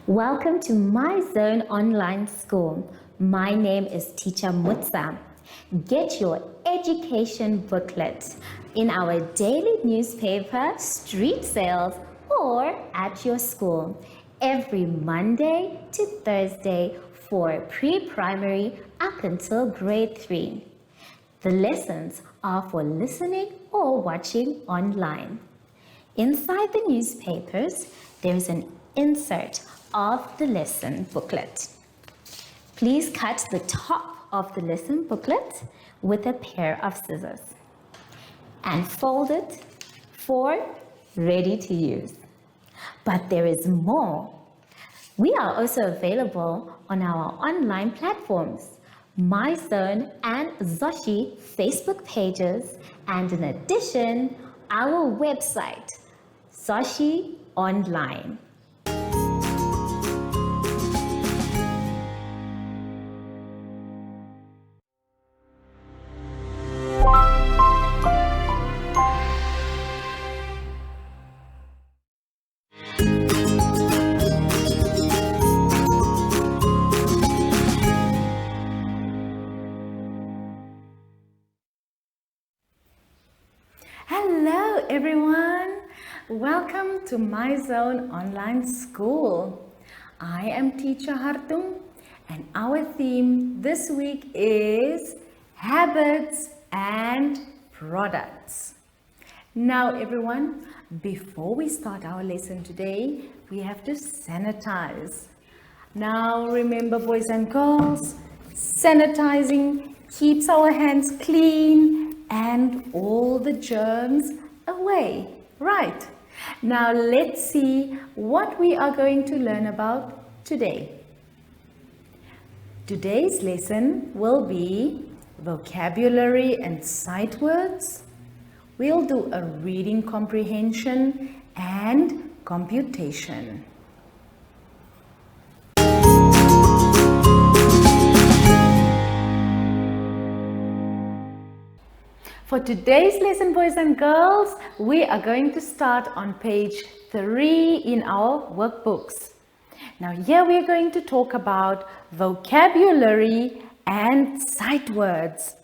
Welcome to My Zone Online School. My name is Teacher Mutsa. Get your education booklet in our daily newspaper, street sales, or at your school every Monday to Thursday for pre-primary up until grade 3. The lessons are for listening or watching online. Inside the newspapers, there is an insert of the lesson booklet. Please cut the top of the lesson booklet with a pair of scissors and fold it for ready to use. But there is more. We are also available on our online platforms, MyZone and Zoshi Facebook pages, and in addition, our website, Zoshi Online. Hello everyone, welcome to My Zone Online School. I am Teacher Hartung and our theme this week is habits and products. Now everyone, before we start our lesson today, we have to sanitize. Now remember boys and girls, sanitizing keeps our hands clean and all the germs away, right? Now let's see what we are going to learn about today. Today's lesson will be vocabulary and sight words. We'll do a reading comprehension and computation. For today's lesson, boys and girls, we are going to start on page 3 in our workbooks. Now here we are going to talk about vocabulary and sight words.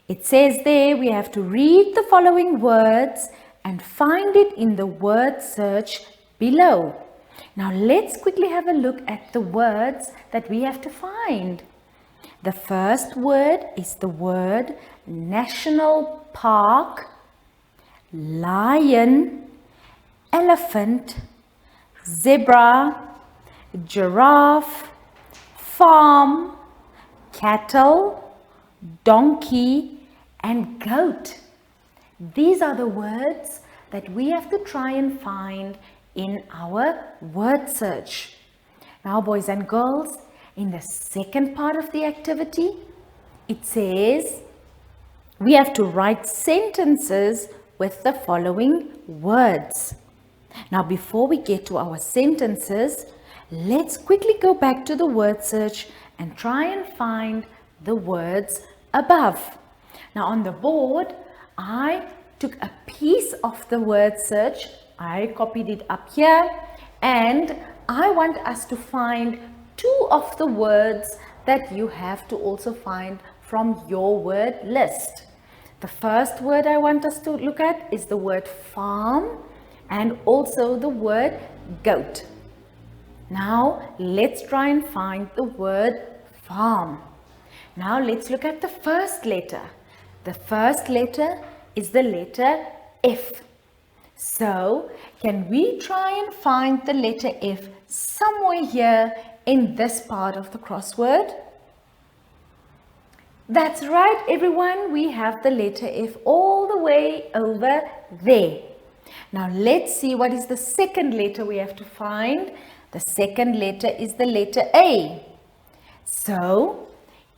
It says there we have to read the following words and find it in the word search below. Now let's quickly have a look at the words that we have to find. The first word is the word National Park, lion, elephant, zebra, giraffe, farm, cattle, donkey, and goat. These are the words that we have to try and find in our word search. Now, boys and girls, in the second part of the activity, it says we have to write sentences with the following words. Now, before we get to our sentences, let's quickly go back to the word search and try and find the words above. Now, on the board, I took a piece of the word search. I copied it up here, and I want us to find 2 of the words that you have to also find from your word list. The first word I want us to look at is the word farm and also the word goat. Now let's try and find the word farm. Now let's look at the first letter. The first letter is the letter F. So can we try and find the letter F somewhere here in this part of the crossword? That's right everyone, we have the letter F all the way over there. Now let's see what is the second letter we have to find. The second letter is the letter A. So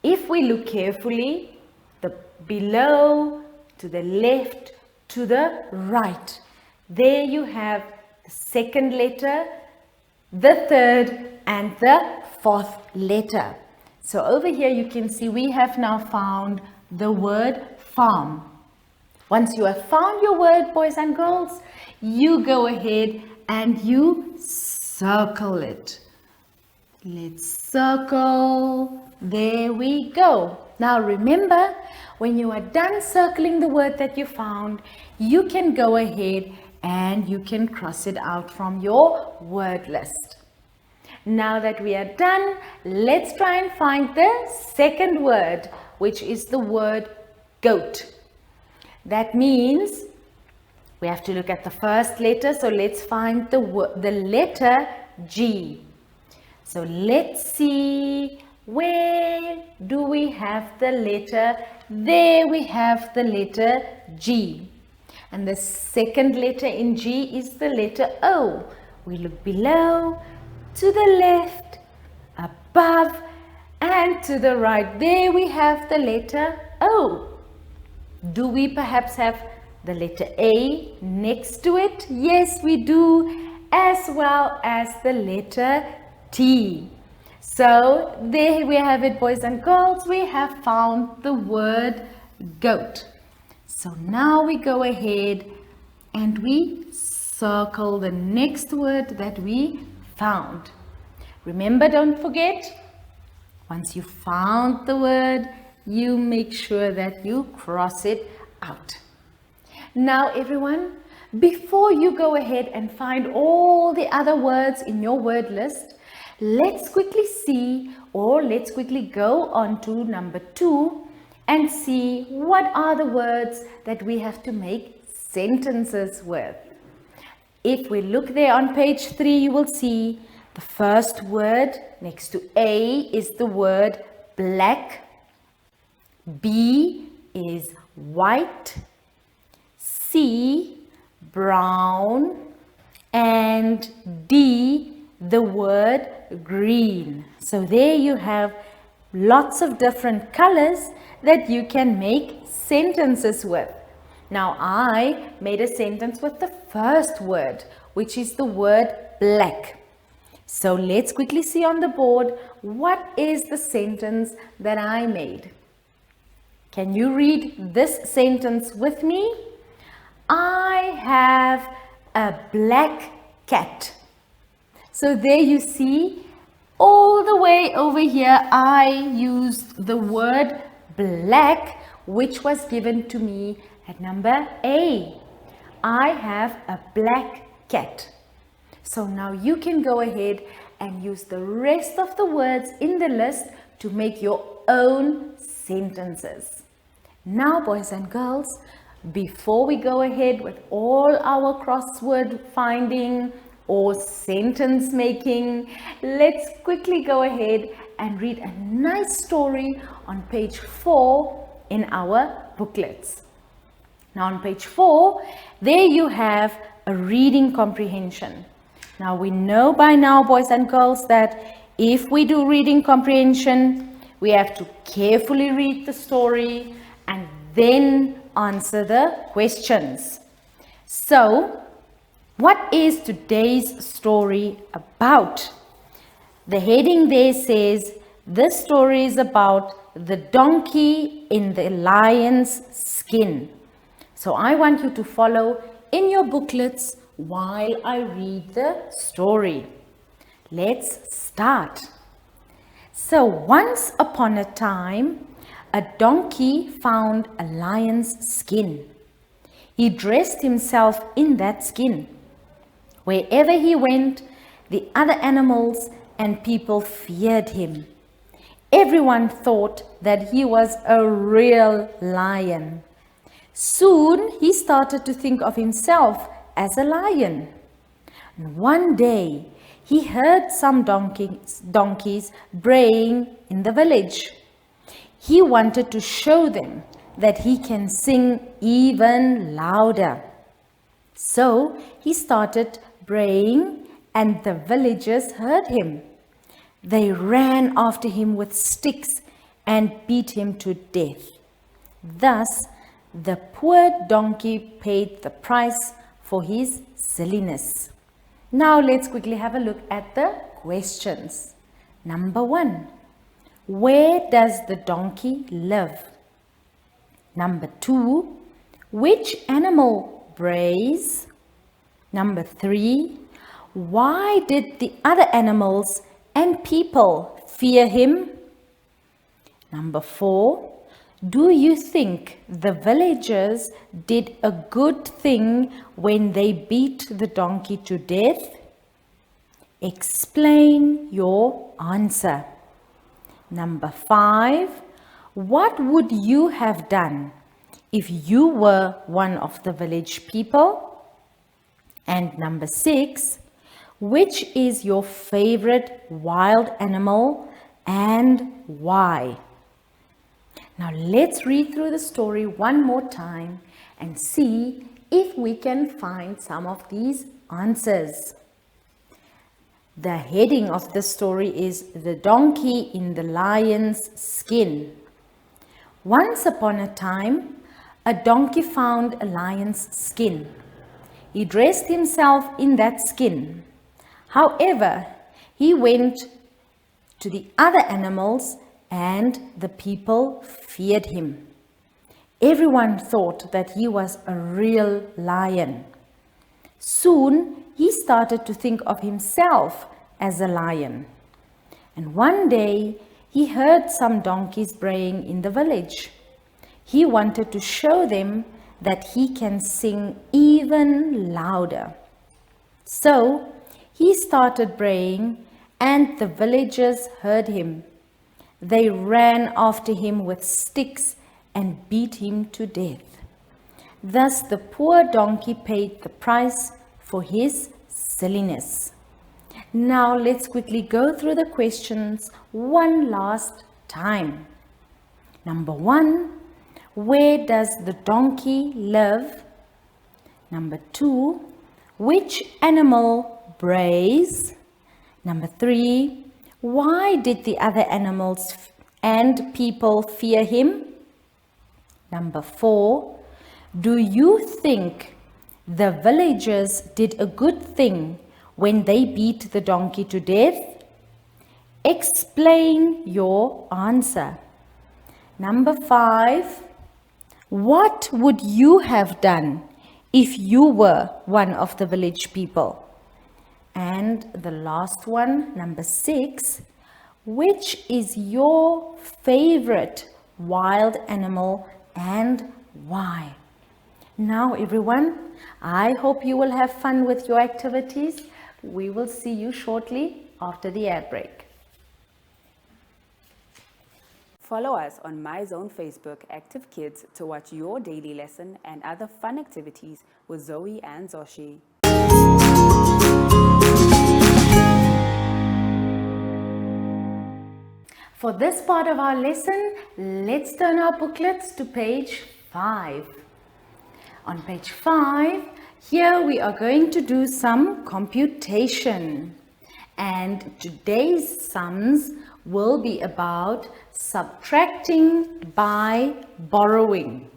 if we look carefully, the below, to the left, to the right, there you have the second letter, the third and the fourth letter. So over here you can see we have now found the word farm. Once you have found your word, boys and girls, you go ahead and you circle it. Let's circle. There we go. Now remember, when you are done circling the word that you found, you can go ahead and you can cross it out from your word list. Now that we are done, let's try and find the second word, which is the word goat. That means we have to look at the first letter, so let's find the letter G. So let's see, where do we have the letter? There we have the letter G. And the second letter in G is the letter O. We look below, to the left, above, and to the right. There we have the letter O. Do we perhaps have the letter A next to it? Yes, we do, as well as the letter T. So there we have it, boys and girls. We have found the word goat. So now we go ahead and we circle the next word that we found. Remember, don't forget, once you found the word, you make sure that you cross it out. Now everyone, before you go ahead and find all the other words in your word list, let's quickly see, or let's quickly go on to number 2 and see what are the words that we have to make sentences with. If we look there on page 3, you will see the first word next to A is the word black, B is white, C brown, and D the word green. So there you have lots of different colors that you can make sentences with. Now I made a sentence with the first word, which is the word black. So let's quickly see on the board, what is the sentence that I made? Can you read this sentence with me? I have a black cat. So there you see, all the way over here, I used the word black, which was given to me at number A. I have a black cat. So now you can go ahead and use the rest of the words in the list to make your own sentences. Now, boys and girls, before we go ahead with all our crossword finding or sentence making, let's quickly go ahead and read a nice story on page 4 in our booklets. Now on page 4, there you have a reading comprehension. Now we know by now, boys and girls, that if we do reading comprehension, we have to carefully read the story and then answer the questions. So, what is today's story about? The heading there says, this story is about the donkey in the lion's skin. So I want you to follow in your booklets while I read the story. Let's start. So once upon a time, a donkey found a lion's skin. He dressed himself in that skin. Wherever he went, the other animals and people feared him. Everyone thought that he was a real lion. Soon he started to think of himself as a lion. And one day he heard some donkeys braying in the village. He wanted to show them that he can sing even louder. So he started braying, and the villagers heard him. They ran after him with sticks and beat him to death. Thus, the poor donkey paid the price for his silliness. Now let's quickly have a look at the questions. Number 1. Where does the donkey live? Number 2. Which animal brays? Number 3. Why did the other animals and people fear him? Number 4, do you think the villagers did a good thing when they beat the donkey to death? Explain your answer. Number 5, what would you have done if you were one of the village people? And number 6, which is your favorite wild animal and why? Now let's read through the story one more time and see if we can find some of these answers. The heading of the story is The Donkey in the Lion's Skin. Once upon a time, a donkey found a lion's skin. He dressed himself in that skin. However, he went to the other animals and the people feared him. Everyone thought that he was a real lion. Soon, he started to think of himself as a lion. And one day, he heard some donkeys braying in the village. He wanted to show them that he can sing even louder. So, he started braying, and the villagers heard him. They ran after him with sticks and beat him to death. Thus the poor donkey paid the price for his silliness. Now let's quickly go through the questions one last time. Number 1, where does the donkey live? Number 2, which animal brays? Number 3, why did the other animals and people fear him? Number 4, do you think the villagers did a good thing when they beat the donkey to death? Explain your answer. Number 5, what would you have done if you were one of the village people? And the last one, number 6, which is your favorite wild animal and why? Now everyone, I hope you will have fun with your activities. We will see you shortly after the ad break. Follow us on MyZone Facebook Active Kids to watch your daily lesson and other fun activities with Zoe and Zoshi. For this part of our lesson, let's turn our booklets to page 5. On page 5, here we are going to do some computation. And today's sums will be about subtracting by borrowing.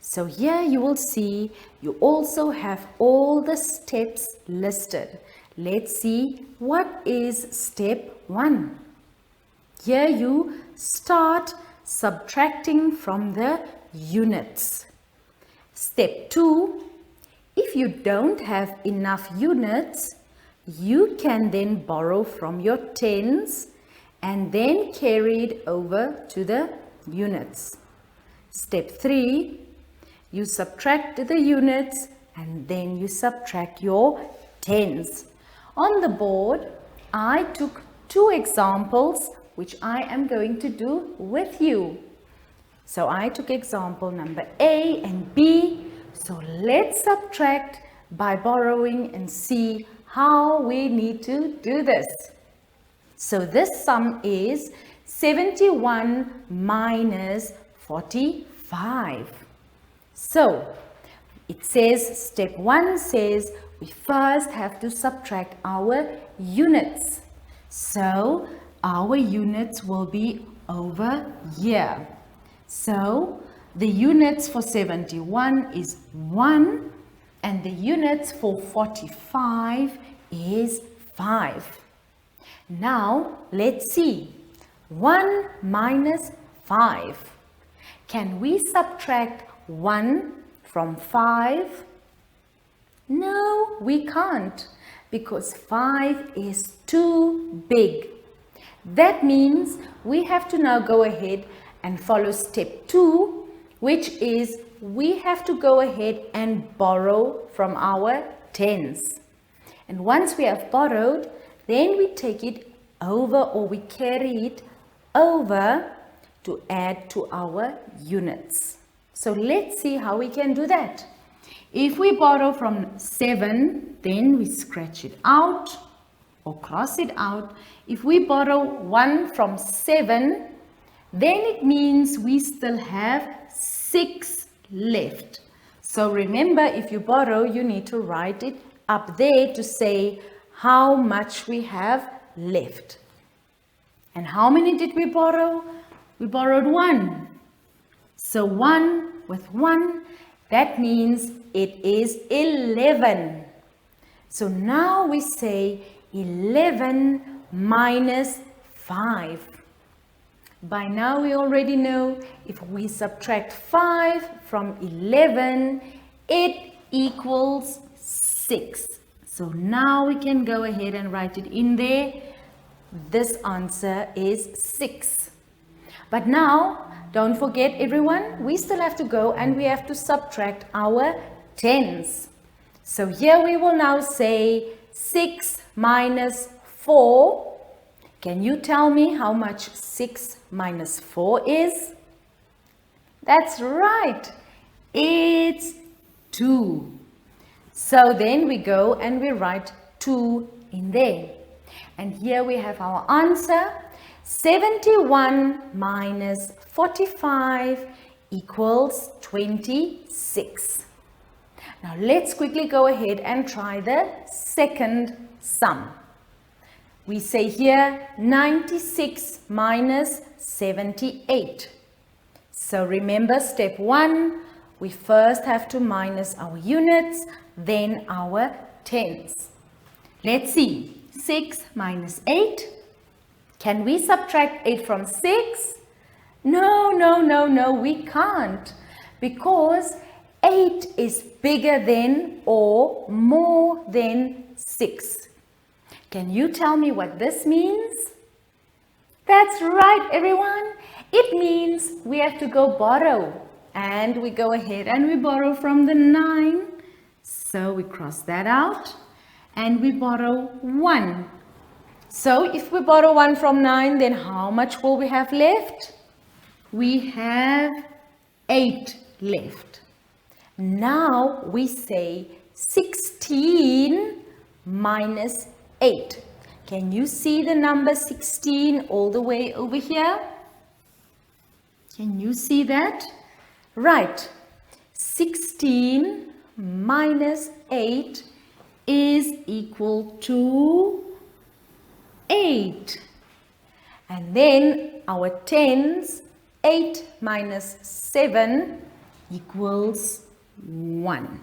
So here you will see you also have all the steps listed. Let's see what is step 1. Here you start subtracting from the units. Step 2, if you don't have enough units, you can then borrow from your tens and then carry it over to the units. Step 3, you subtract the units and then you subtract your tens. On the board, I took 2 examples which I am going to do with you. So I took example number A and B. So let's subtract by borrowing and see how we need to do this. So this sum is 71 minus 45. So it says step 1 says we first have to subtract our units. So our units will be over here. So the units for 71 is 1 and the units for 45 is 5. Now let's see. 1 minus 5. Can we subtract 1 from 5? No, we can't, because 5 is too big. That means we have to now go ahead and follow step 2, which is we have to go ahead and borrow from our tens. And once we have borrowed, then we take it over, or we carry it over to add to our units. So let's see how we can do that. If we borrow from 7, then we scratch it out or cross it out. If we borrow 1 from 7, then it means we still have 6 left. So remember, if you borrow, you need to write it up there to say how much we have left. And how many did we borrow? We borrowed 1. So 1 with 1, that means it is 11. So now we say 11 minus 5. By now we already know if we subtract 5 from 11, it equals 6. So now we can go ahead and write it in there. This answer is 6. But now, don't forget everyone, we still have to go and we have to subtract our tens. So here we will now say 6 minus 4. Can you tell me how much 6 minus 4 is? That's right, it's 2. So then we go and we write 2 in there. And here we have our answer. 71 minus 45 equals 26. Now let's quickly go ahead and try the second sum. We say here 96 minus 78. So remember step 1, we first have to minus our units, then our tens. Let's see, 6 minus 8. Can we subtract 8 from 6? No, we can't, because 8 is bigger than or more than 6. Can you tell me what this means? That's right, everyone. It means we have to go borrow. And we go ahead and we borrow from the 9. So we cross that out. And we borrow 1. So if we borrow 1 from 9, then how much will we have left? We have 8 left. Now we say 16 minus 8. Can you see the number 16 all the way over here? Can you see that? Right. 16 minus 8 is equal to 8. And then our tens, 8 minus 7 equals 1.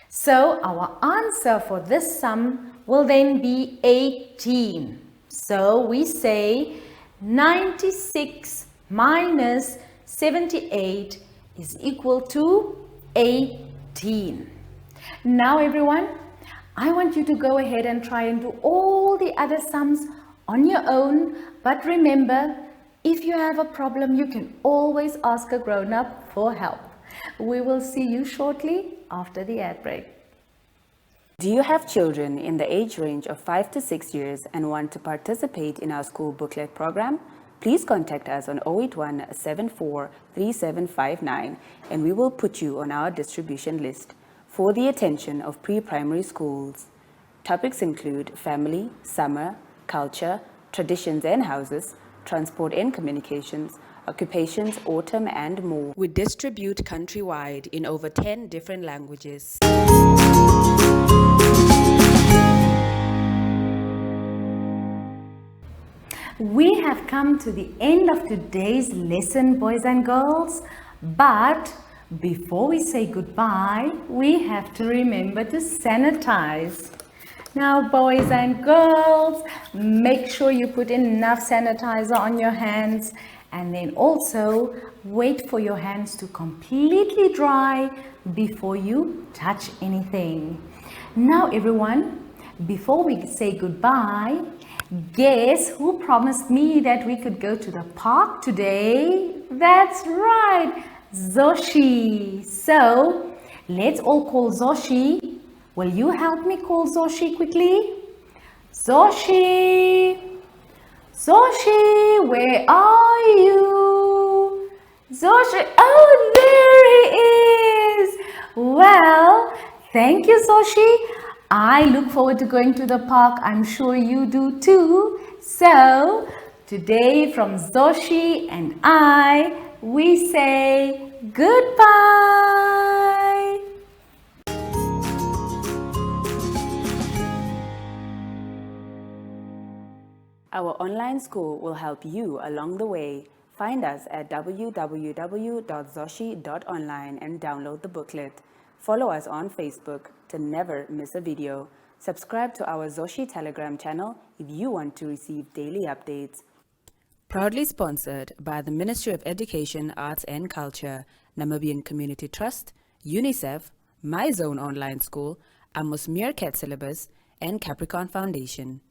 So our answer for this sum will then be 18. So we say 96 minus 78 is equal to 18. Now everyone, I want you to go ahead and try and do all the other sums on your own. But remember, if you have a problem, you can always ask a grown-up for help. We will see you shortly after the ad break. Do you have children in the age range of 5 to 6 years and want to participate in our school booklet program? Please contact us on 081 74 3759 and we will put you on our distribution list for the attention of pre-primary schools. Topics include family, summer, culture, traditions and houses, transport and communications, occupations, autumn and more. We distribute countrywide in over 10 different languages. We have come to the end of today's lesson, boys and girls, but before we say goodbye, we have to remember to sanitize. Now, boys and girls, make sure you put enough sanitizer on your hands, and then also wait for your hands to completely dry before you touch anything. Now everyone, before we say goodbye, Guess who promised me that we could go to the park today? That's right, Zoshi. So, let's all call Zoshi. Will you help me call Zoshi quickly? Zoshi! Zoshi, where are you? Zoshi, oh, there he is. Well, thank you, Zoshi. I look forward to going to the park. I'm sure you do too. So, today from Zoshi and I, we say goodbye. Our online school will help you along the way. Find us at www.zoshi.online and download the booklet. Follow us on Facebook to never miss a video. Subscribe to our Zoshi Telegram channel if you want to receive daily updates. Proudly sponsored by the Ministry of Education, Arts and Culture, Namibian Community Trust, UNICEF, My Zone Online School, Amos Meerkat Syllabus, and Capricorn Foundation.